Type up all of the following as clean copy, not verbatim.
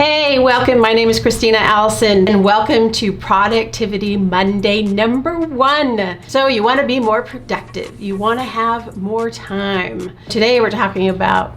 Hey, welcome. My name is Christina Allison and welcome to Productivity Monday number 1. So you want to be more productive. You want to have more time. Today we're talking about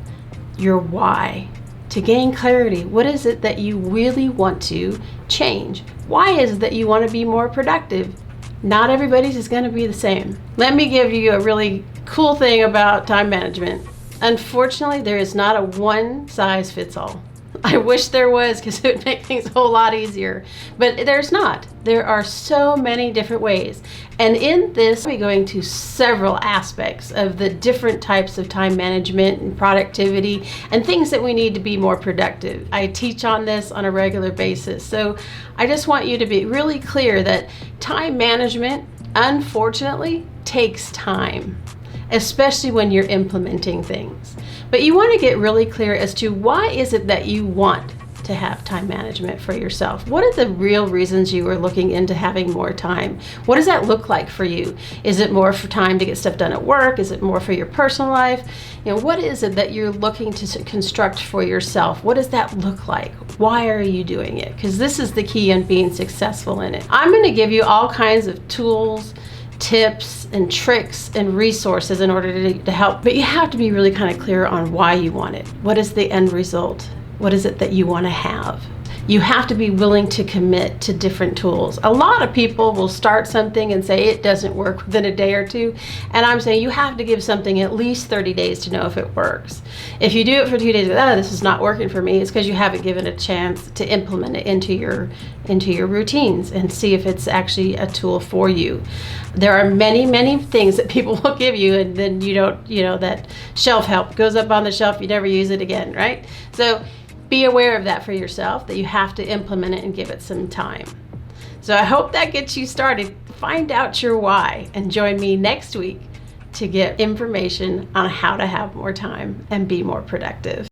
your why. To gain clarity, what is it that you really want to change? Why is it that you want to be more productive? Not everybody's is going to be the same. Let me give you a really cool thing about time management. Unfortunately, there is not a one size fits all. I wish there was, because it would make things a whole lot easier, but there's not. There are so many different ways. And in this, we're going to several aspects of the different types of time management and productivity and things that we need to be more productive. I teach on this on a regular basis. So I just want you to be really clear that time management, unfortunately, takes time, especially when you're implementing things. But you want to get really clear as to why is it that you want to have time management for yourself? What are the real reasons you are looking into having more time? What does that look like for you? Is it more for time to get stuff done at work? Is it more for your personal life? What is it that you're looking to construct for yourself? What does that look like? Why are you doing it? Because this is the key in being successful in it. I'm going to give you all kinds of tools, tips and tricks and resources in order to help, but you have to be really kind of clear on why you want it. What is the end result? What is it that you want to have? You have to be willing to commit to different tools. A lot of people will start something and say it doesn't work within a day or two, and I'm saying you have to give something at least 30 days to know if it works. If you do it for 2 days, this is not working for me, it's because you haven't given a chance to implement it into your routines and see if it's actually a tool for you. There are many things that people will give you, and then you don't, that shelf help goes up on the shelf, you never use it again, right? So be aware of that for yourself, that you have to implement it and give it some time. So I hope that gets you started. Find out your why and join me next week to get information on how to have more time and be more productive.